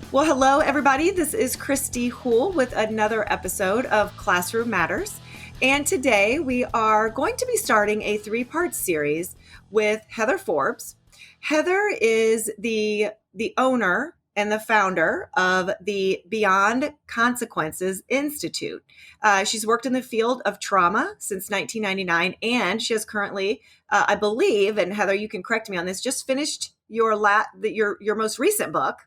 Well, hello, everybody. This is Kristy Houle with another episode of Classroom Matters. And today we are going to be starting a three-part series with Heather Forbes. Heather is the owner and the founder of the Beyond Consequences Institute. She's worked in the field of trauma since 1999, and she has currently, I believe, and Heather, you can correct me on this, just finished your most recent book.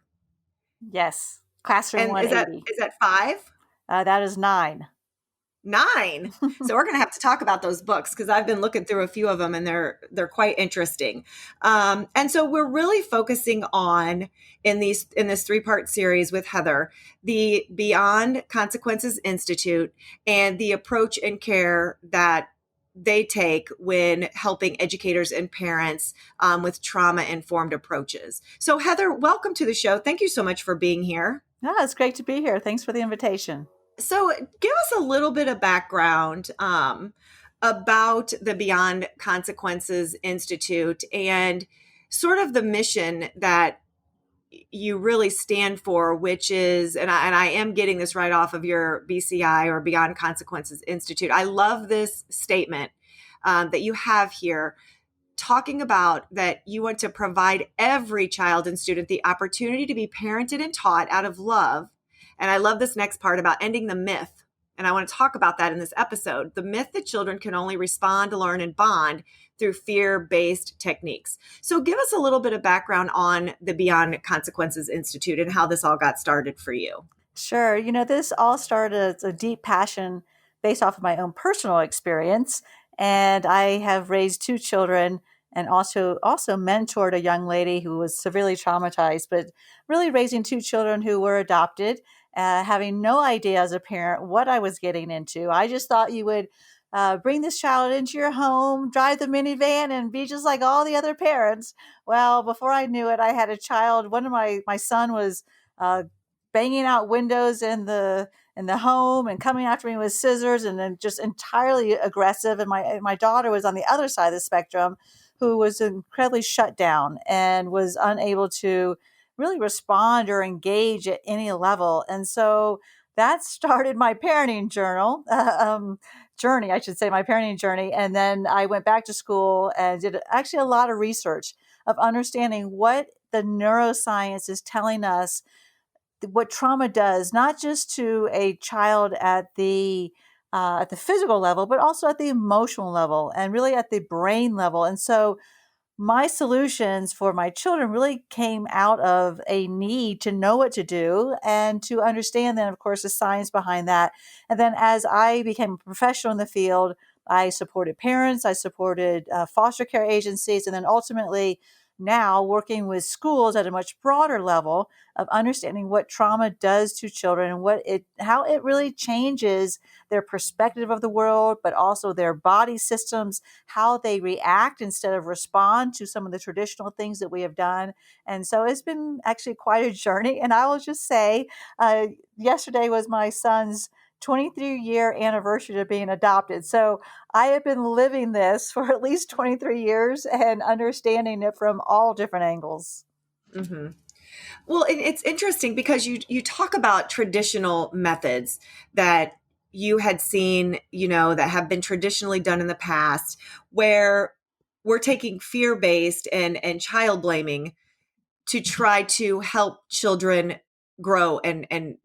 Yes. Classroom And is 180. that five? That is 9. Nine. So we're going to have to talk about those books because I've been looking through a few of them and they're quite interesting. And so we're really focusing on in this three-part series with Heather, the Beyond Consequences Institute and the approach and care that they take when helping educators and parents with trauma-informed approaches. So Heather, welcome to the show. Thank you so much for being here. It's great to be here. Thanks for the invitation. So, give us a little bit of background about the Beyond Consequences Institute and sort of the mission that you really stand for, which is, and I am getting this right off of your BCI or Beyond Consequences Institute. I love this statement that you have here, talking about that you want to provide every child and student the opportunity to be parented and taught out of love. And I love this next part about ending the myth. And I want to talk about that in this episode. The myth that children can only respond, learn, and bond through fear-based techniques. So give us a little bit of background on the Beyond Consequences Institute and how this all got started for you. Sure. This all started as a deep passion based off of my own personal experience. And I have raised 2 children and also mentored a young lady who was severely traumatized, but really raising 2 children who were adopted, having no idea as a parent what I was getting into. I just thought you would bring this child into your home, drive the minivan, and be just like all the other parents. Well, before I knew it, I had a child. One of my son was banging out windows in the home and coming after me with scissors, and then just entirely aggressive. And my daughter was on the other side of the spectrum, who was incredibly shut down and was unable to really respond or engage at any level. And so that started my parenting journey, I should say, my parenting journey. And then I went back to school and did actually a lot of research of understanding what the neuroscience is telling us, what trauma does, not just to a child at the physical level, but also at the emotional level and really at the brain level. And so my solutions for my children really came out of a need to know what to do and to understand then, of course, the science behind that. And then as I became a professional in the field, I supported parents, I supported foster care agencies, and then ultimately now working with schools at a much broader level of understanding what trauma does to children and how it really changes their perspective of the world, but also their body systems, how they react instead of respond to some of the traditional things that we have done. And so it's been actually quite a journey. And I will just say, yesterday was my son's 23-year anniversary of being adopted. So I have been living this for at least 23 years and understanding it from all different angles. Mm-hmm. Well, it's interesting because you talk about traditional methods that you had seen, that have been traditionally done in the past, where we're taking fear-based and child blaming to try to help children grow and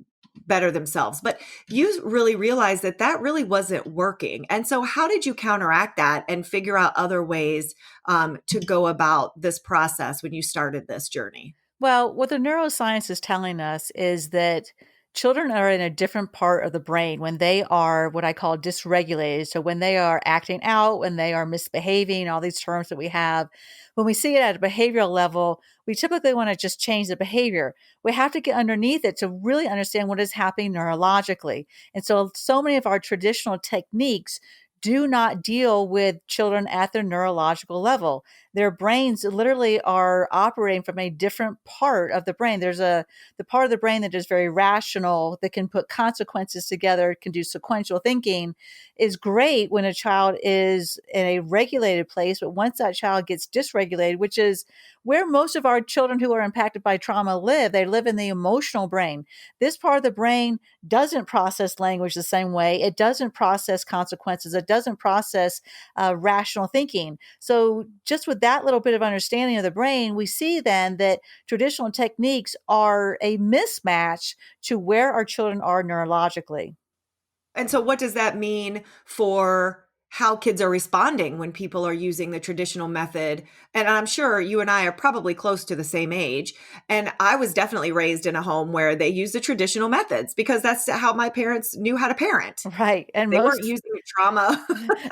better themselves. But you really realized that really wasn't working. And so how did you counteract that and figure out other ways to go about this process when you started this journey? Well, what the neuroscience is telling us is that children are in a different part of the brain when they are what I call dysregulated. So when they are acting out, when they are misbehaving, all these terms that we have, when we see it at a behavioral level, we typically want to just change the behavior. We have to get underneath it to really understand what is happening neurologically. And so many of our traditional techniques do not deal with children at their neurological level. Their brains literally are operating from a different part of the brain. There's the part of the brain that is very rational, that can put consequences together, can do sequential thinking, is great when a child is in a regulated place. But once that child gets dysregulated, which is where most of our children who are impacted by trauma live, they live in the emotional brain. This part of the brain doesn't process language the same way. It doesn't process consequences. It doesn't process rational thinking. So, just with that little bit of understanding of the brain, we see then that traditional techniques are a mismatch to where our children are neurologically. And so, what does that mean for how kids are responding when people are using the traditional method? And I'm sure you and I are probably close to the same age. And I was definitely raised in a home where they use the traditional methods because that's how my parents knew how to parent. Right. And They weren't most, using a trauma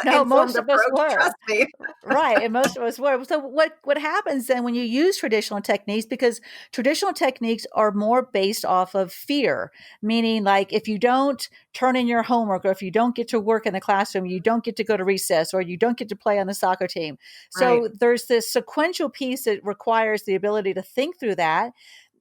no, informed most of us approach, were. trust me. Right, and most of us were. So what happens then when you use traditional techniques, because traditional techniques are more based off of fear, meaning like if you don't turn in your homework, or if you don't get to work in the classroom, you don't get to go to recess, or you don't get to play on the soccer team. Right. So there's this sequential piece that requires the ability to think through that.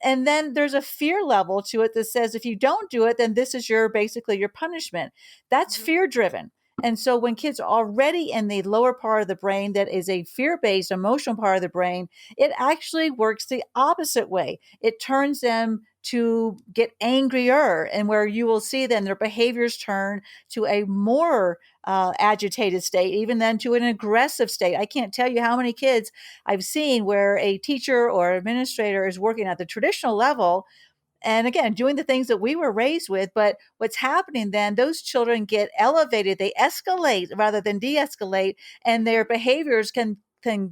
And then there's a fear level to it that says if you don't do it, then this is your basically your punishment. That's Mhm. fear driven. And so when kids are already in the lower part of the brain that is a fear-based emotional part of the brain, it actually works the opposite way. It turns them to get angrier, and where you will see then their behaviors turn to a more agitated state, even then to an aggressive state. I can't tell you how many kids I've seen where a teacher or administrator is working at the traditional level and again doing the things that we were raised with, but what's happening then, those children get elevated, they escalate rather than de-escalate, and their behaviors can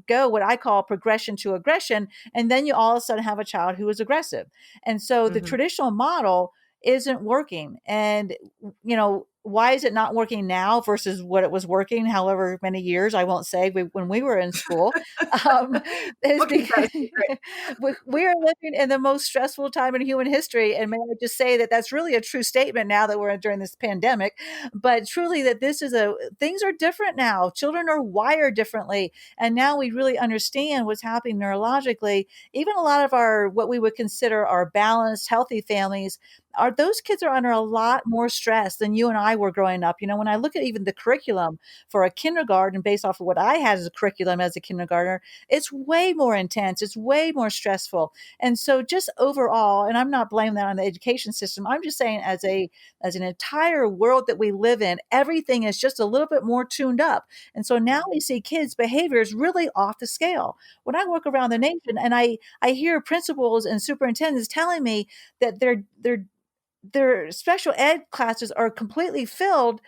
go what I call progression to aggression, and then you all of a sudden have a child who is aggressive. And so the Mhm. traditional model isn't working. And why is it not working now versus what it was working however many years, I won't say, when we were in school, um, is We'll keep that a because secret. we are living in the most stressful time in human history. And may I just say that that's really a true statement now that we're during this pandemic, but truly that things are different now. Children are wired differently. And now we really understand what's happening neurologically. Even a lot of our, what we would consider our balanced, healthy families, are those kids are under a lot more stress than you and I were growing up. When I look at even the curriculum for a kindergarten based off of what I had as a curriculum as a kindergartner, it's way more intense. It's way more stressful. And so just overall, and I'm not blaming that on the education system. I'm just saying as an entire world that we live in, everything is just a little bit more tuned up. And so now we see kids' behaviors really off the scale. When I work around the nation and I hear principals and superintendents telling me that their special ed classes are completely filled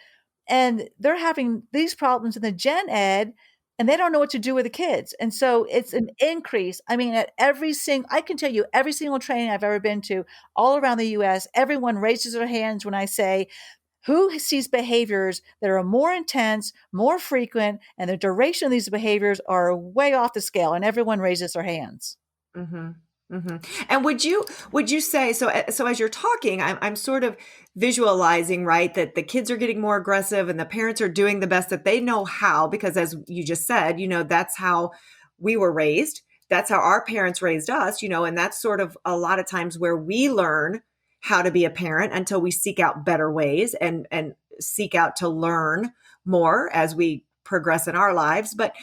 and they're having these problems in the gen ed and they don't know what to do with the kids. And so it's an increase. I mean, I can tell you every single training I've ever been to all around the US, everyone raises their hands when I say, who sees behaviors that are more intense, more frequent, and the duration of these behaviors are way off the scale? And everyone raises their hands. Mhm. Mhm. And would you say so? So as you're talking, I'm sort of visualizing, right, that the kids are getting more aggressive and the parents are doing the best that they know how, because as you just said, that's how we were raised. That's how our parents raised us, and that's sort of a lot of times where we learn how to be a parent until we seek out better ways and seek out to learn more as we progress in our lives. But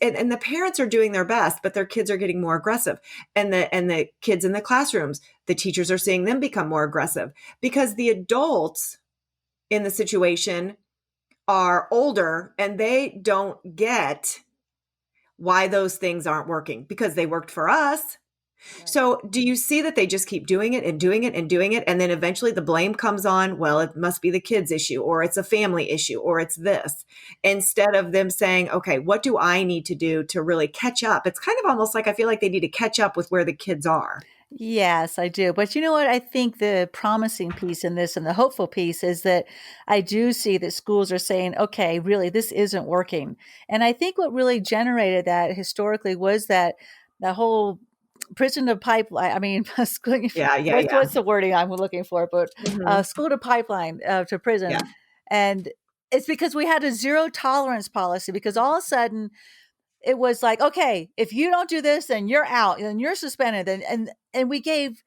and the parents are doing their best, but their kids are getting more aggressive, and the kids in the classrooms, the teachers are seeing them become more aggressive because the adults in the situation are older and they don't get why those things aren't working because they worked for us. Right. So, do you see that they just keep doing it and doing it and doing it? And then eventually the blame comes on, well, it must be the kids' issue, or it's a family issue, or it's this, instead of them saying, okay, what do I need to do to really catch up? It's kind of almost like I feel like they need to catch up with where the kids are. Yes, I do. But you know what? I think the promising piece in this and the hopeful piece is that I do see that schools are saying, okay, really, this isn't working. And I think what really generated that historically was that the whole prison to pipeline. I mean, Yeah, yeah, what's yeah. the wording I'm looking for? But Hmm. school to pipeline to Yeah. prison. And It's because we had a zero tolerance policy, because all of a sudden it was like, okay, if you don't do this, then you're out, then you're suspended. And we gave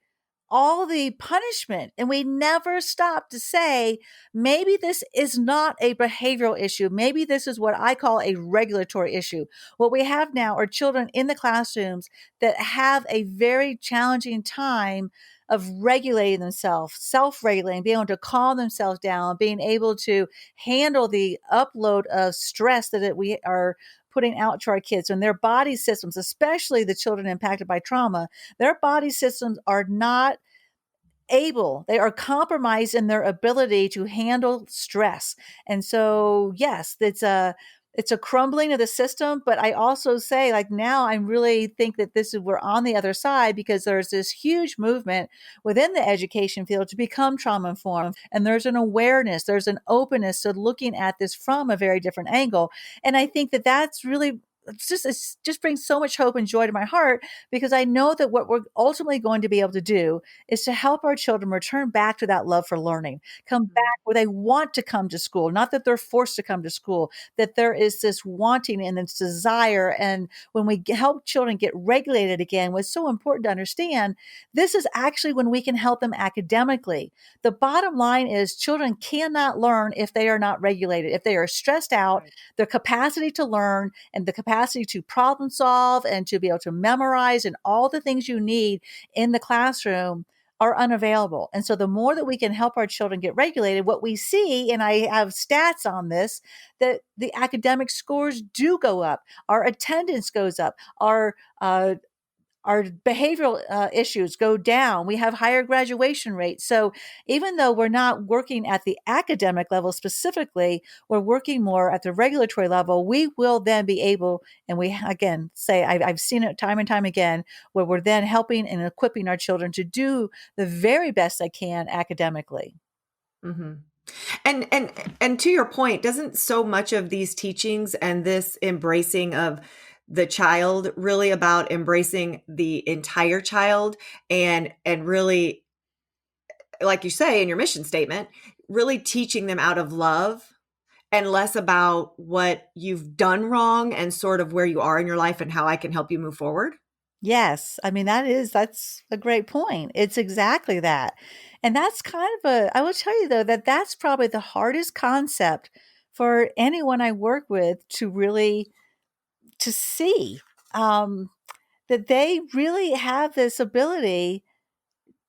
all the punishment, and we never stopped to say, maybe this is not a behavioral issue. Maybe this is what I call a regulatory issue. What we have now are children in the classrooms that have a very challenging time of regulating themselves, self-regulating, being able to calm themselves down, being able to handle the upload of stress that we are putting out to our kids, and their body systems, especially the children impacted by trauma, their body systems are not able, they are compromised in their ability to handle stress. And so, yes, it's a crumbling of the system, but I also say, like, now I really think that this is, we're on the other side, because there's this huge movement within the education field to become trauma informed, and there's an awareness, there's an openness to looking at this from a very different angle. And I think that that's really, it's just brings so much hope and joy to my heart, because I know that what we're ultimately going to be able to do is to help our children return back to that love for learning, come back where they want to come to school, not that they're forced to come to school, that there is this wanting and this desire. And when we help children get regulated again, what's so important to understand, this is actually when we can help them academically. The bottom line is, children cannot learn if they are not regulated. If they are stressed out, Right. their capacity to learn and the capacity to problem solve and to be able to memorize and all the things you need in the classroom are unavailable. And so the more that we can help our children get regulated, what we see, and I have stats on this, that the academic scores do go up, our attendance goes up, our behavioral issues go down. We have higher graduation rates. So even though we're not working at the academic level specifically, we're working more at the regulatory level. We will then be able, and we again say, I've seen it time and time again, where we're then helping and equipping our children to do the very best they can academically. Mhm. And to your point, doesn't so much of these teachings and this embracing of the child really about embracing the entire child, and really, like you say in your mission statement, really teaching them out of love and less about what you've done wrong and sort of where you are in your life and how I can help you move forward? Yes, I mean, that's a great point. It's exactly that. And that's kind of I will tell you though, that that's probably the hardest concept for anyone I work with to really to see, um, that they really have this ability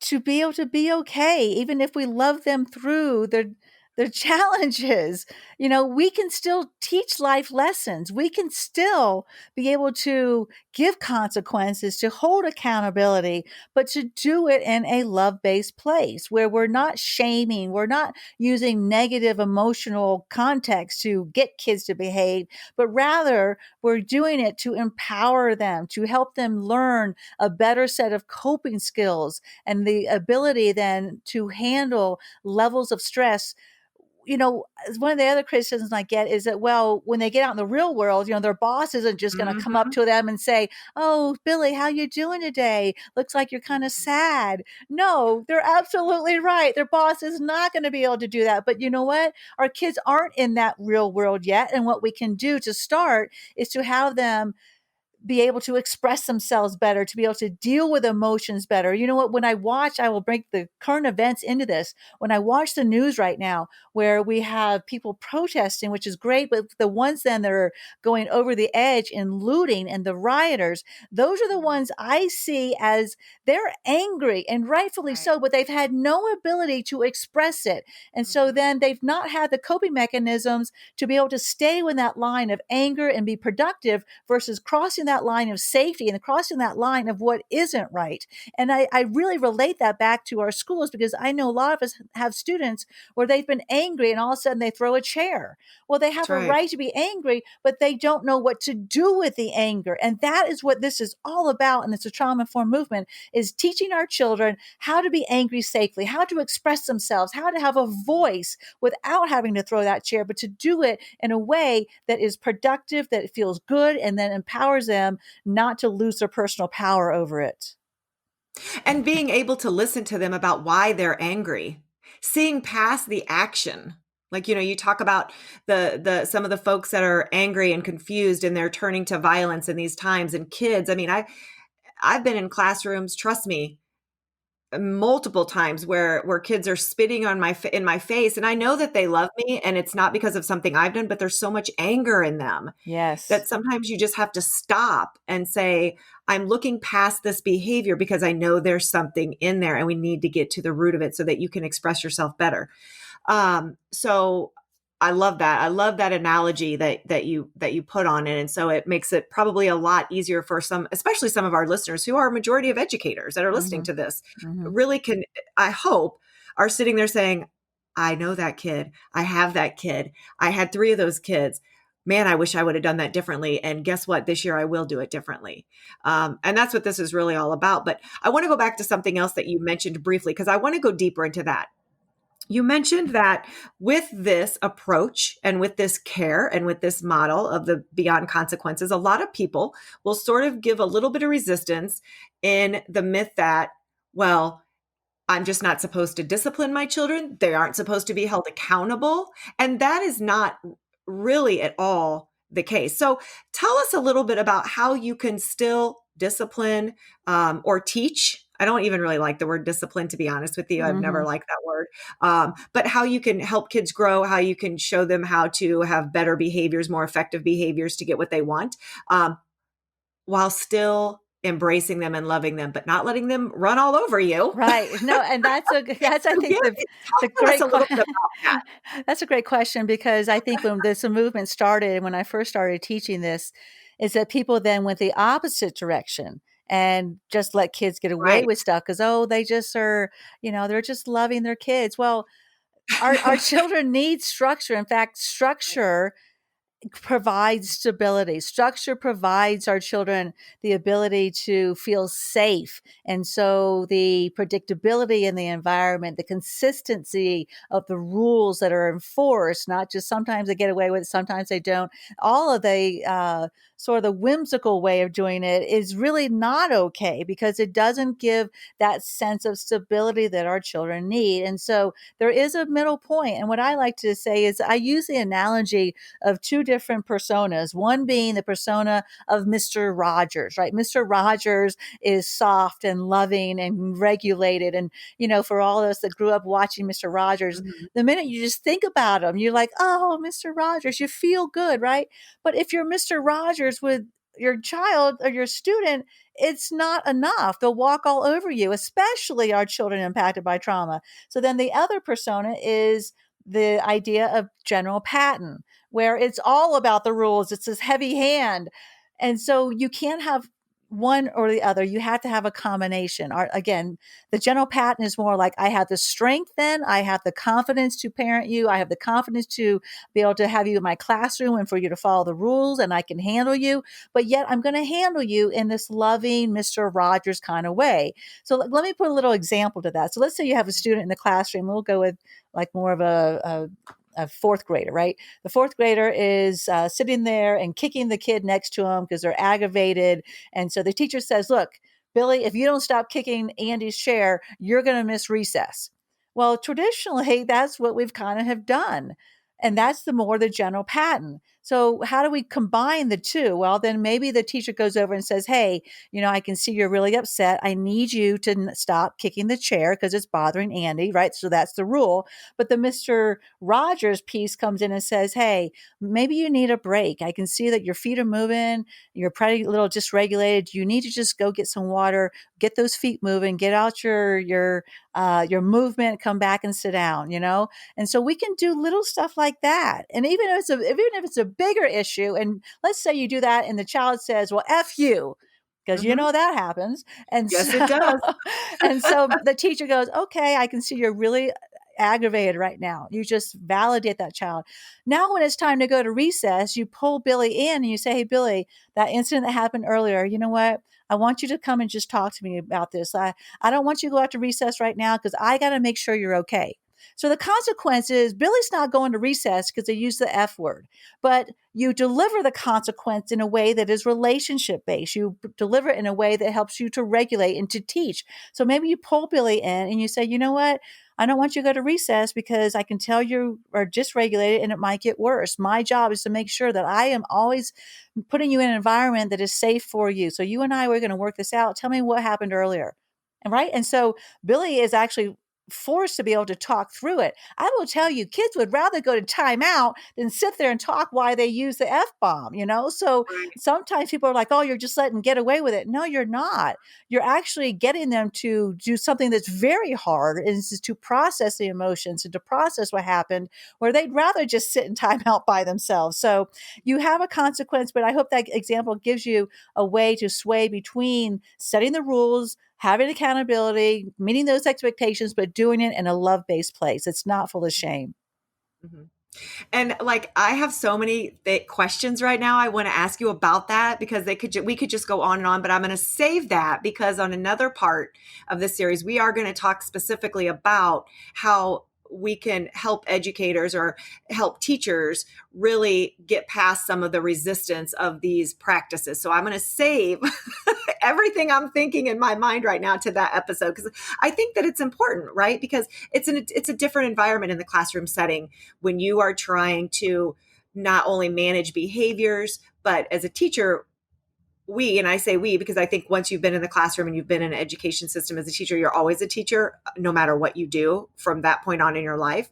to be able to be okay, even if we love them through their challenges. You know, we can still teach life lessons. We can still be able to give consequences, to hold accountability, but to do it in a love-based place where we're not shaming, we're not using negative emotional context to get kids to behave, but rather we're doing it to empower them, to help them learn a better set of coping skills and the ability then to handle levels of stress. You know, one of the other criticisms I get is that, well, when they get out in the real world, you know, their boss isn't just going to come up Mhm. to them and say, "Oh, Billy, how you doing today? Looks like you're kind of sad." No, they're absolutely right. Their boss is not going to be able to do that. But you know what? Our kids aren't in that real world yet. And what we can do to start is to have them be able to express themselves better, to be able to deal with emotions better. You know what? When I watch, I will bring the current events into this. When I watch the news right now, where we have people protesting, which is great, but the ones then that are going over the edge and looting and the rioters, those are the ones I see as they're angry and rightfully Right. so, but they've had no ability to express it. And so Mhm. then they've not had the coping mechanisms to be able to stay with that line of anger and be productive versus crossing that line of safety and crossing that line of what isn't right. And I really relate that back to our schools, because I know a lot of us have students where they've been angry and all of a sudden they throw a chair. Well, they That's have a right. right to be angry, but they don't know what to do with the anger. And that is what this is all about. And it's a trauma informed movement, is teaching our children how to be angry safely, how to express themselves, how to have a voice without having to throw that chair, but to do it in a way that is productive, that feels good, and then empowers them not to lose their personal power over it. And being able to listen to them about why they're angry, seeing past the action. Like, you talk about the some of the folks that are angry and confused and they're turning to violence in these times, and kids. I mean, I've been in classrooms, trust me, multiple times where kids are spitting on in my face, and I know that they love me and it's not because of something I've done, but there's so much anger in them Yes. that sometimes you just have to stop and say, I'm looking past this behavior because I know there's something in there and we need to get to the root of it so that you can express yourself better. So I love that. I love that analogy that you put on it. And so it makes it probably a lot easier for some, especially some of our listeners who are a majority of educators that are listening Hmm. to this, Hmm. really can, I hope, are sitting there saying, I know that kid. I have that kid. I had 3 of those kids. Man, I wish I would have done that differently. And guess what? This year I will do it differently. And that's what this is really all about. But I want to go back to something else that you mentioned briefly, because I want to go deeper into that. You mentioned that with this approach and with this care and with this model of the beyond consequences, a lot of people will sort of give a little bit of resistance in the myth that, well, I'm just not supposed to discipline my children. They aren't supposed to be held accountable. And that is not really at all the case. So tell us a little bit about how you can still discipline or teach. I don't even really like the word discipline, to be honest with you. I've never Hmm. liked that word. But how you can help kids grow, how you can show them how to have better behaviors, more effective behaviors to get what they want, um, while still embracing them and loving them, but not letting them run all over you. Right. No, and that's I So think the talk to us great a little bit about that. that's a great question, because I think when this movement started, when I first started teaching this, is that people then went the opposite direction and just let kids get away Right. with stuff because, oh, they just are, they're just loving their kids. Well, our children need structure. In fact, structure provides stability. Structure provides our children the ability to feel safe. And so the predictability in the environment, the consistency of the rules that are enforced, not just sometimes they get away with it, sometimes they don't. All of the sort of the whimsical way of doing it is really not okay because it doesn't give that sense of stability that our children need. And so there is a middle point. And what I like to say is I use the analogy of 2 different personas, one being the persona of Mr. Rogers, right? Mr. Rogers is soft and loving and regulated. And, for all of us that grew up watching Mr. Rogers, Mhm. the minute you just think about him, you're like, oh, Mr. Rogers, you feel good, right? But if you're Mr. Rogers with your child or your student, it's not enough. They'll walk all over you, especially our children impacted by trauma. So then the other persona is the idea of General Patton, where it's all about the rules. It's this heavy hand. And so you can't have one or the other. You have to have a combination. Again, the general pattern is more like I have the strength, then I have the confidence to parent you. I have the confidence to be able to have you in my classroom and for you to follow the rules, and I can handle you. But yet I'm going to handle you in this loving Mr. Rogers kind of way. So let me put a little example to that. So let's say you have a student in the classroom. We'll go with like more of a fourth grader, right? The fourth grader is sitting there and kicking the kid next to him because they're aggravated. And so the teacher says, look, Billy, if you don't stop kicking Andy's chair, you're going to miss recess. Well, traditionally, that's what we've kind of have done. And that's the general pattern. So how do we combine the two? Well, then maybe the teacher goes over and says, hey, I can see you're really upset. I need you to stop kicking the chair because it's bothering Andy, right? So that's the rule. But the Mr. Rogers piece comes in and says, hey, maybe you need a break. I can see that your feet are moving. You're pretty a little dysregulated. You need to just go get some water, get those feet moving, get out your movement, come back and sit down. And so we can do little stuff like that. And even if it's a bigger issue, and let's say you do that and the child says, well, F you, because Mhm. that happens. And so, Yes, it does. and so the teacher goes, okay, I can see you're really aggravated right now. You just validate that child. Now, when it's time to go to recess, you pull Billy in and you say, hey, Billy, that incident that happened earlier, you know what? I want you to come and just talk to me about this. I don't want you to go out to recess right now because I got to make sure you're okay. So the consequence is Billy's not going to recess because they use the F word, but you deliver the consequence in a way that is relationship based. You deliver it in a way that helps you to regulate and to teach. So maybe you pull Billy in and you say, you know what? I don't want you to go to recess because I can tell you are dysregulated and it might get worse. My job is to make sure that I am always putting you in an environment that is safe for you. So you and I, we're going to work this out. Tell me what happened earlier. And right. And so Billy is actually forced to be able to talk through it. I will tell you, kids would rather go to timeout than sit there and talk why they use the F bomb, you know? So Right. sometimes people are like, oh, you're just letting get away with it. No, you're not. You're actually getting them to do something that's very hard, and this is to process the emotions and to process what happened, where they'd rather just sit in timeout by themselves. So you have a consequence, but I hope that example gives you a way to sway between setting the rules, having accountability, meeting those expectations, but doing it in a love-based place. It's not full of shame. Mhm. And like, I have so many questions right now I want to ask you about that, because we could just go on and on, but I'm going to save that, because on another part of this series, we are going to talk specifically about how we can help educators or help teachers really get past some of the resistance of these practices. So I'm going to save everything I'm thinking in my mind right now to that episode, because I think that it's important, right? Because it's a different environment in the classroom setting when you are trying to not only manage behaviors, but as a teacher, and I say we because I think once you've been in the classroom and you've been in an education system as a teacher, you're always a teacher, no matter what you do from that point on in your life.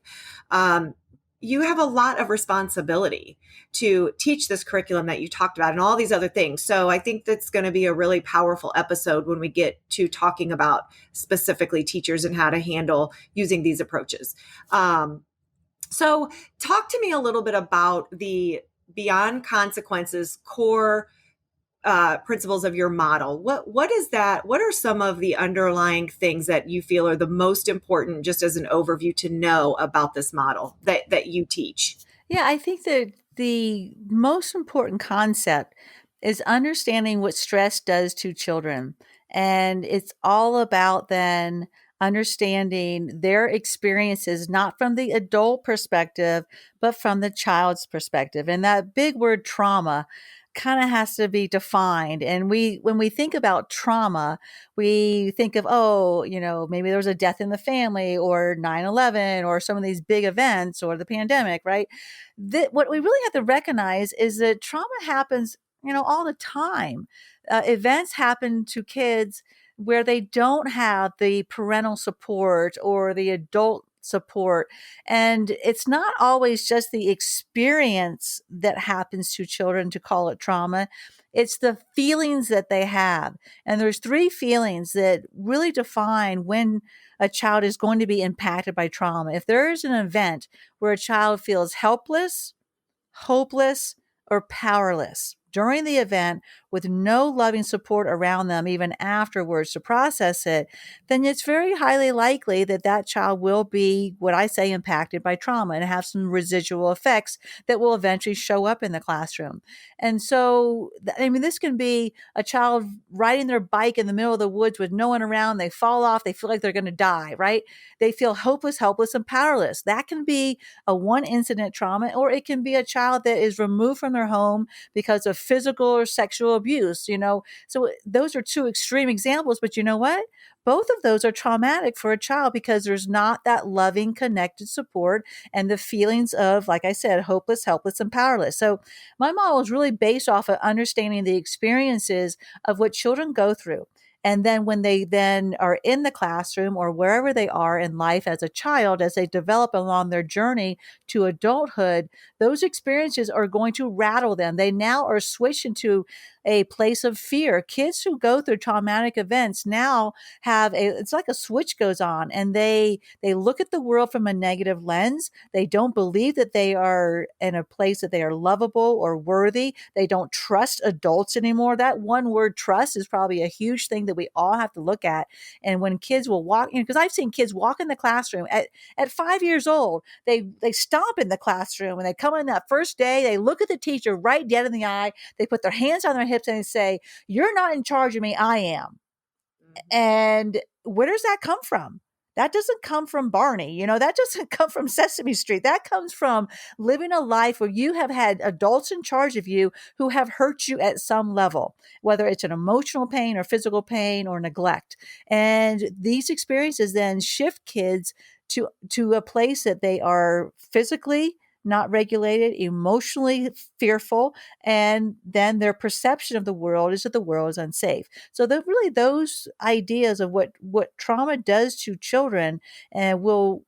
Um, you have a lot of responsibility to teach this curriculum that you talked about and all these other things. So I think that's going to be a really powerful episode when we get to talking about specifically teachers and how to handle using these approaches. So talk to me a little bit about the beyond consequences core principles of your model. What is that? What are some of the underlying things that you feel are the most important, just as an overview, to know about this model that you teach? Yeah, I think that the most important concept is understanding what stress does to children. And it's all about then understanding their experiences, not from the adult perspective, but from the child's perspective. And that big word trauma kind of has to be defined. And when we think about trauma, we think of, oh, maybe there was a death in the family or 9/11 or some of these big events or the pandemic, right? What we really have to recognize is that trauma happens, all the time. Events happen to kids where they don't have the parental support or the adult support. And it's not always just the experience that happens to children to call it trauma. It's the feelings that they have. And there's three feelings that really define when a child is going to be impacted by trauma. If there is an event where a child feels helpless, hopeless, or powerless during the event with no loving support around them, even afterwards to process it, then it's very highly likely that that child will be what I say impacted by trauma and have some residual effects that will eventually show up in the classroom. And so, this can be a child riding their bike in the middle of the woods with no one around. They fall off. They feel like they're going to die, right? They feel hopeless, helpless, and powerless. That can be a one incident trauma, or it can be a child that is removed from their home because of physical or sexual abuse, So those are two extreme examples, but you know what? Both of those are traumatic for a child because there's not that loving, connected support and the feelings of, like I said, hopeless, helpless, and powerless. So my model is really based off of understanding the experiences of what children go through. And then when they then are in the classroom or wherever they are in life as a child, as they develop along their journey to adulthood, those experiences are going to rattle them. They now are switched into a place of fear. Kids who go through traumatic events now it's like a switch goes on, and they look at the world from a negative lens. They don't believe that they are in a place that they are lovable or worthy. They don't trust adults anymore. That one word, trust, is probably a huge thing that we all have to look at. And when kids will walk, because I've seen kids walk in the classroom at 5 years old, they stomp in the classroom and they come in that first day, they look at the teacher right dead in the eye, they put their hands on their hips and they say, "You're not in charge of me, I am." And where does that come from? That doesn't come from Barney. That doesn't come from Sesame Street. That comes from living a life where you have had adults in charge of you who have hurt you at some level, whether it's an emotional pain or physical pain or neglect. And these experiences then shift kids to a place that they are physically not regulated, emotionally fearful, and then their perception of the world is that the world is unsafe. So really those ideas of what trauma does to children and will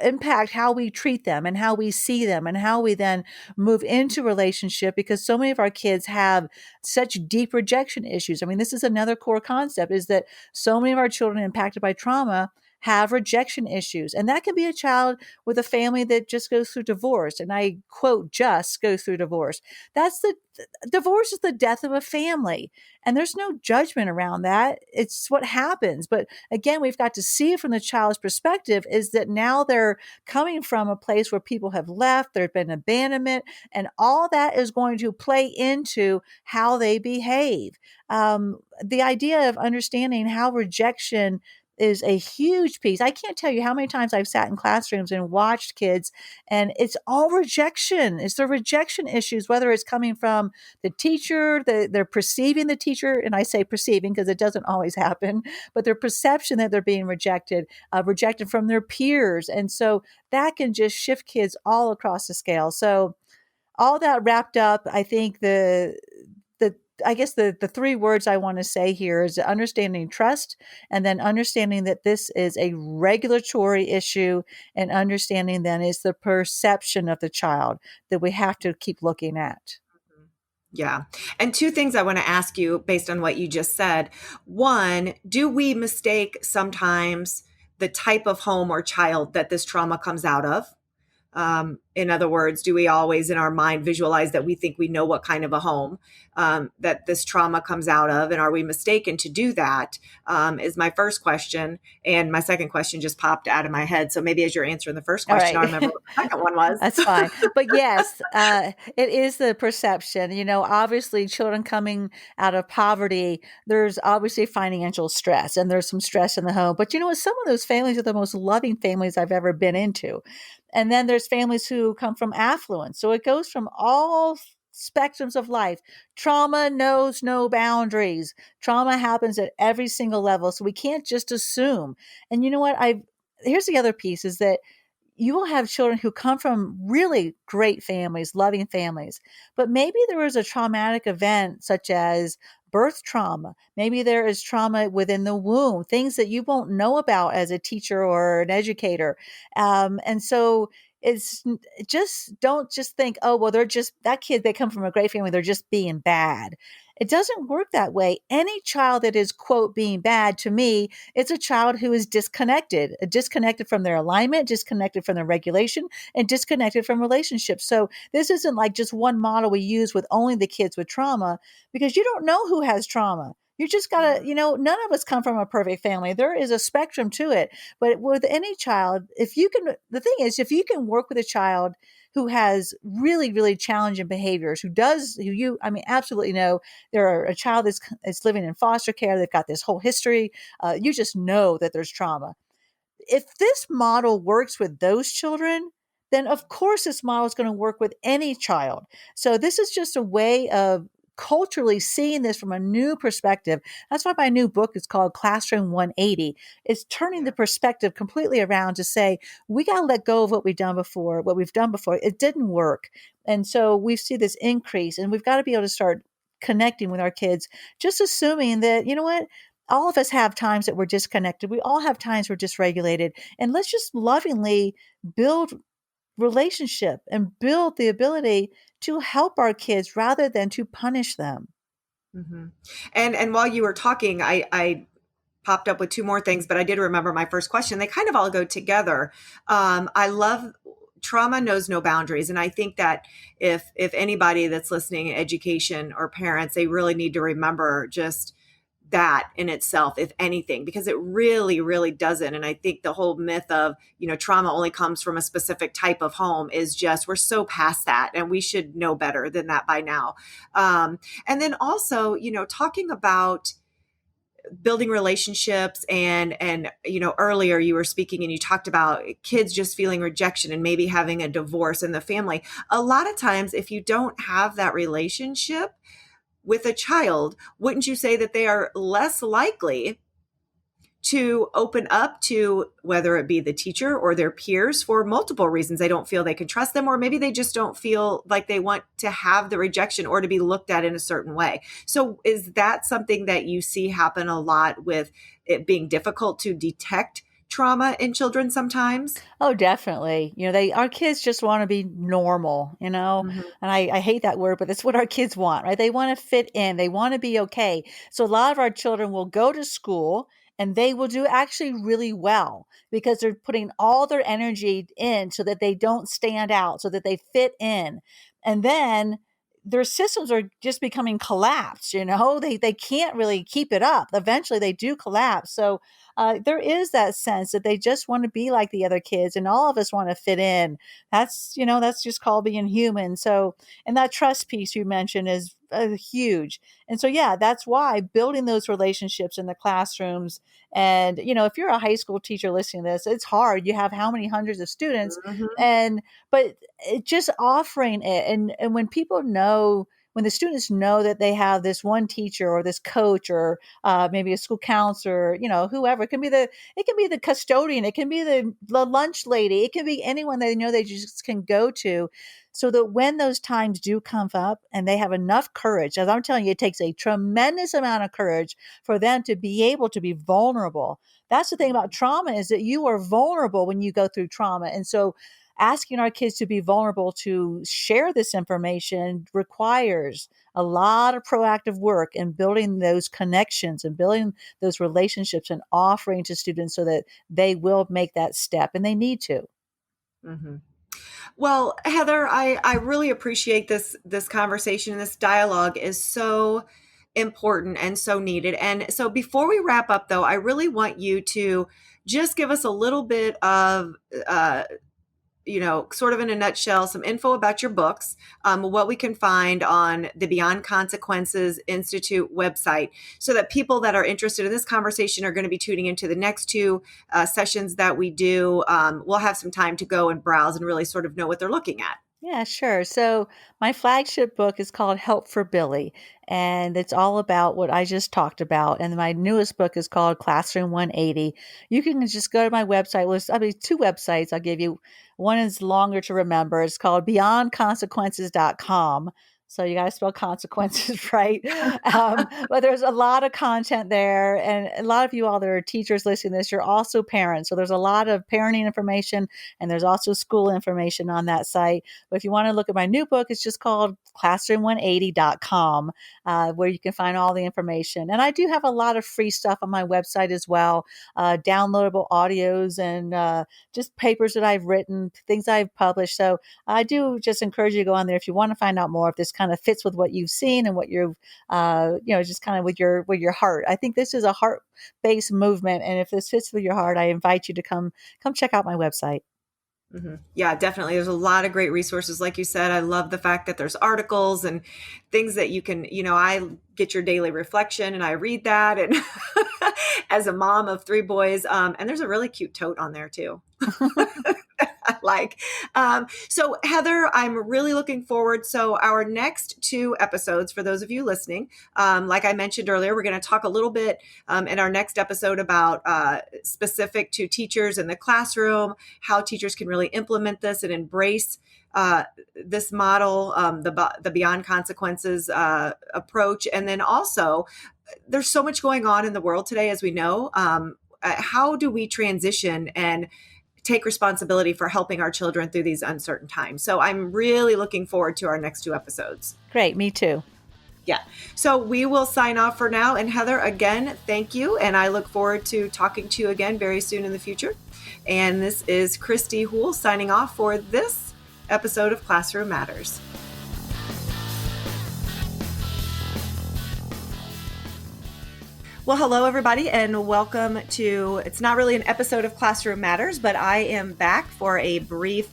impact how we treat them and how we see them and how we then move into relationship, because so many of our kids have such deep rejection issues. I mean, this is another core concept, is that so many of our children impacted by trauma have rejection issues. And that can be a child with a family that just goes through divorce. And I quote, just goes through divorce. That's the divorce is the death of a family. And there's no judgment around that. It's what happens. But again, we've got to see it from the child's perspective, is that now they're coming from a place where people have left, there's been abandonment, and all that is going to play into how they behave. The idea of understanding how rejection is a huge piece. I can't tell you how many times I've sat in classrooms and watched kids, and it's all rejection. It's the rejection issues, whether it's coming from the teacher, they're perceiving the teacher, and I say perceiving because it doesn't always happen, but their perception that they're being rejected, rejected from their peers. And so that can just shift kids all across the scale. So all that wrapped up, I think the I guess the three words I want to say here is understanding trust, and then understanding that this is a regulatory issue, and understanding then is the perception of the child that we have to keep looking at. Yeah. And two things I want to ask you based on what you just said. One, do we mistake sometimes the type of home or child that this trauma comes out of? In other words, do we always in our mind visualize that we think we know what kind of a home that this trauma comes out of? And are we mistaken to do that? Is my first question. And my second question just popped out of my head. So maybe as you're answering the first question, I'll remember what the second one was. That's fine. But yes, it is the perception. Obviously, children coming out of poverty, there's obviously financial stress, and there's some stress in the home. But some of those families are the most loving families I've ever been into. And then there's families who come from affluence. So it goes from all spectrums of life. Trauma knows no boundaries. Trauma happens at every single level. So we can't just assume. And you know what? Here's the other piece, is that you will have children who come from really great families, loving families, but maybe there was a traumatic event such as birth trauma. Maybe there is trauma within the womb, things that you won't know about as a teacher or an educator. And so it's don't just think, oh, well, they're just that kid, they come from a great family, they're just being bad. It doesn't work that way. Any child that is, quote, being bad, to me, it's a child who is disconnected from their alignment, disconnected from their regulation, and disconnected from relationships. So this isn't like just one model we use with only the kids with trauma, because you don't know who has trauma. You just got to, none of us come from a perfect family. There is a spectrum to it. But with any child, the thing is, if you can work with a child who has really, really challenging behaviors, absolutely know they're a child that's living in foster care, they've got this whole history, you just know that there's trauma. If this model works with those children, then of course this model is going to work with any child. So this is just a way of culturally seeing this from a new perspective. That's why my new book is called Classroom 180. It's turning the perspective completely around to say, we got to let go of what we've done before. It didn't work. And so we see this increase, and we've got to be able to start connecting with our kids, just assuming that, all of us have times that we're disconnected. We all have times we're dysregulated. And let's just lovingly build relationship and build the ability to help our kids rather than to punish them. Mm-hmm. And while you were talking, I popped up with two more things, but I did remember my first question. They kind of all go together. I love trauma knows no boundaries. And I think that if anybody that's listening, education or parents, they really need to remember just that in itself, if anything, because it really, really doesn't. And I think the whole myth of, trauma only comes from a specific type of home is just, we're so past that, and we should know better than that by now. And then also, talking about building relationships and earlier you were speaking and you talked about kids just feeling rejection and maybe having a divorce in the family. A lot of times, if you don't have that relationship with a child, wouldn't you say that they are less likely to open up to whether it be the teacher or their peers for multiple reasons. They don't feel they can trust them, or maybe they just don't feel like they want to have the rejection or to be looked at in a certain way. So is that something that you see happen a lot, with it being difficult to detect trauma in children sometimes? Oh, definitely. Our kids just want to be normal, Mhm. and I hate that word, but that's what our kids want, right? They want to fit in. They want to be okay. So a lot of our children will go to school and they will do actually really well because they're putting all their energy in so that they don't stand out, so that they fit in. And then their systems are just becoming collapsed. They can't really keep it up. Eventually they do collapse. So there is that sense that they just want to be like the other kids, and all of us want to fit in. That's just called being human. So, and that trust piece you mentioned is huge. And so, yeah, that's why building those relationships in the classrooms. And, if you're a high school teacher listening to this, it's hard. You have how many hundreds of students, Mhm. but just offering it. And when people know, when the students know that they have this one teacher or this coach or maybe a school counselor, whoever. It can be the custodian, it can be the lunch lady, it can be anyone they know they just can go to, so that when those times do come up and they have enough courage, as I'm telling you, it takes a tremendous amount of courage for them to be able to be vulnerable. That's the thing about trauma, is that you are vulnerable when you go through trauma. And so asking our kids to be vulnerable to share this information requires a lot of proactive work in building those connections and building those relationships and offering to students so that they will make that step, and they need to. Mhm. Well, Heather, I really appreciate this conversation. This dialogue is so important and so needed. And so before we wrap up, though, I really want you to just give us a little bit of uh, sort of in a nutshell, some info about your books, what we can find on the Beyond Consequences Institute website, so that people that are interested in this conversation are going to be tuning into the next two sessions that we do. We'll have some time to go and browse and really sort of know what they're looking at. Yeah, sure. So my flagship book is called Help for Billy, and it's all about what I just talked about. And my newest book is called Classroom 180. You can just go to my website. Two websites I'll give you. One is longer to remember. It's called beyondconsequences.com. So you got to spell consequences right. But there's a lot of content there. And a lot of you all that are teachers listening to this, you're also parents. So there's a lot of parenting information, and there's also school information on that site. But if you want to look at my new book, it's just called classroom180.com, where you can find all the information. And I do have a lot of free stuff on my website as well, downloadable audios and just papers that I've written, things I've published. So I do just encourage you to go on there if you want to find out more, if this kind of fits with what you've seen and what you've, just kind of with your heart. I think this is a heart-based movement. And if this fits with your heart, I invite you to come check out my website. Yeah, definitely. There's a lot of great resources. Like you said, I love the fact that there's articles and things that you can, I get your daily reflection and I read that. And as a mom of three boys, and there's a really cute tote on there too. like so Heather, I'm really looking forward. So our next two episodes, for those of you listening, like I mentioned earlier, we're going to talk a little bit in our next episode about specific to teachers in the classroom, how teachers can really implement this and embrace this model, the Beyond Consequences approach. And then also, there's so much going on in the world today, as we know. How do we transition and take responsibility for helping our children through these uncertain times? So I'm really looking forward to our next two episodes. Great. Me too. Yeah. So we will sign off for now. And Heather, again, thank you. And I look forward to talking to you again very soon in the future. And this is Kristy Houle signing off for this episode of Classroom Matters. Well, hello, everybody, and welcome to, it's not really an episode of Classroom Matters, but I am back for a brief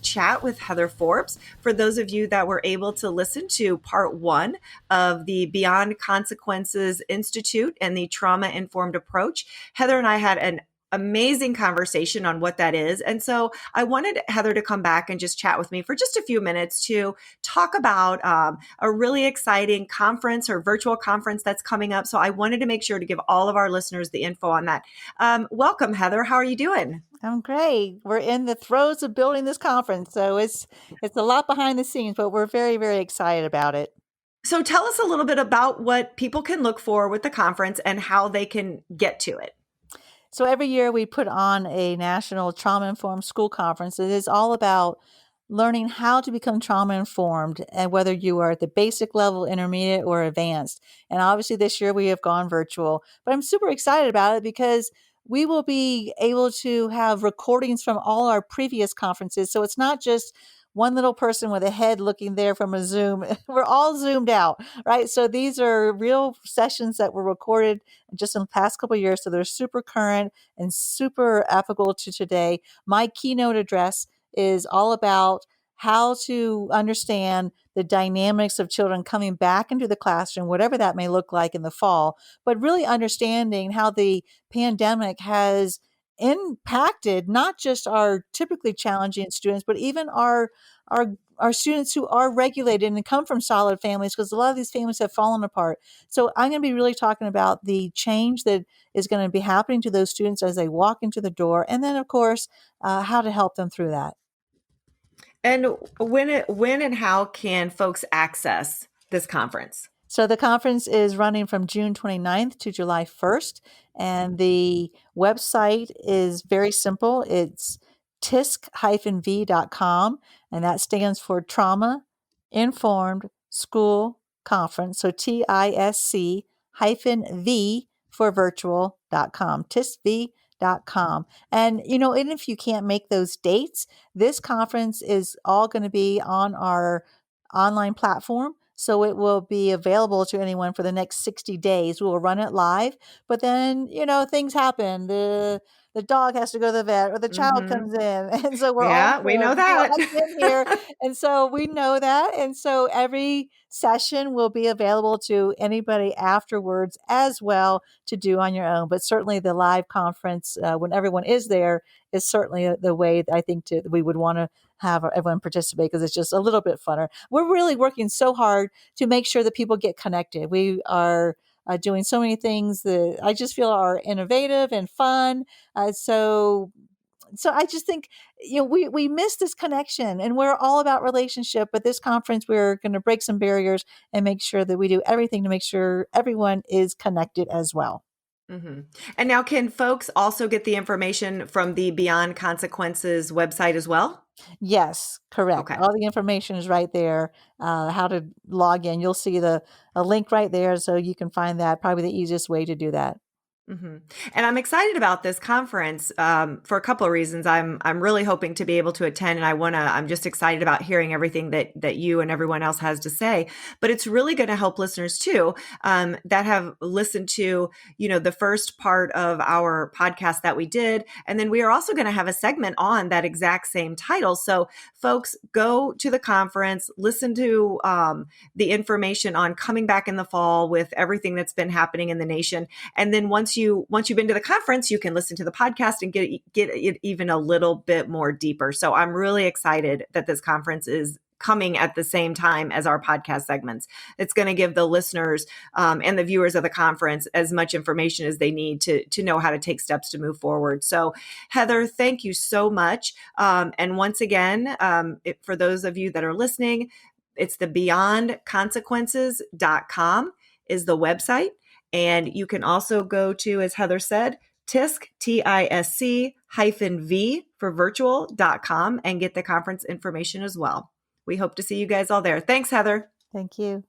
chat with Heather Forbes. For those of you that were able to listen to part one of the Beyond Consequences Institute and the Trauma Informed Approach, Heather and I had an amazing conversation on what that is. And so I wanted Heather to come back and just chat with me for just a few minutes to talk about a really exciting conference or virtual conference that's coming up. So I wanted to make sure to give all of our listeners the info on that. Welcome, Heather. How are you doing? I'm great. We're in the throes of building this conference, so it's a lot behind the scenes, but we're very, very excited about it. So tell us a little bit about what people can look for with the conference and how they can get to it. So every year we put on a national trauma-informed school conference. It is all about learning how to become trauma-informed, and whether you are at the basic level, intermediate, or advanced. And obviously this year we have gone virtual, but I'm super excited about it because we will be able to have recordings from all our previous conferences. So it's not just one little person with a head looking there from a Zoom. We're all zoomed out, right? So these are real sessions that were recorded just in the past couple of years. So they're super current and super applicable to today. My keynote address is all about how to understand the dynamics of children coming back into the classroom, whatever that may look like in the fall, but really understanding how the pandemic has impacted not just our typically challenging students, but even our students who are regulated and come from solid families, because a lot of these families have fallen apart. So I'm going to be really talking about the change that is going to be happening to those students as they walk into the door, and then of course how to help them through that. And when and how can folks access this conference? So the conference is running from June 29th to July 1st, and the website is very simple. It's tisk-v.com, and that stands for Trauma Informed School Conference. So TISC-V for virtual.com, tisv.com. And, even if you can't make those dates, this conference is all going to be on our online platform. So it will be available to anyone for the next 60 days. We will run it live, but then, things happen. The dog has to go to the vet, or the child comes in. And so we're all Yeah, we know that. in here. And so we know that. And so every session will be available to anybody afterwards as well to do on your own. But certainly the live conference, when everyone is there, is certainly the way I think we would want to have everyone participate, because it's just a little bit funner. We're really working so hard to make sure that people get connected. We are doing so many things that I just feel are innovative and fun. So I just think, we miss this connection, and we're all about relationship. But this conference, we're going to break some barriers and make sure that we do everything to make sure everyone is connected as well. Mm-hmm. And now, can folks also get the information from the Beyond Consequences website as well? Yes, correct. Okay. All the information is right there. How to log in. You'll see a link right there, so you can find that. Probably the easiest way to do that. Mm-hmm. And I'm excited about this conference for a couple of reasons. I'm really hoping to be able to attend, and I'm just excited about hearing everything that you and everyone else has to say. But it's really going to help listeners too, that have listened to the first part of our podcast that we did, and then we are also going to have a segment on that exact same title. So folks, go to the conference, listen to the information on coming back in the fall with everything that's been happening in the nation, and then once you've been to the conference, you can listen to the podcast and get it even a little bit more deeper. So I'm really excited that this conference is coming at the same time as our podcast segments. It's going to give the listeners and the viewers of the conference as much information as they need to know how to take steps to move forward. So Heather, thank you so much. And once again, for those of you that are listening, it's the beyondconsequences.com is the website. And you can also go to, as Heather said, TISC-V for virtual.com and get the conference information as well. We hope to see you guys all there. Thanks, Heather. Thank you.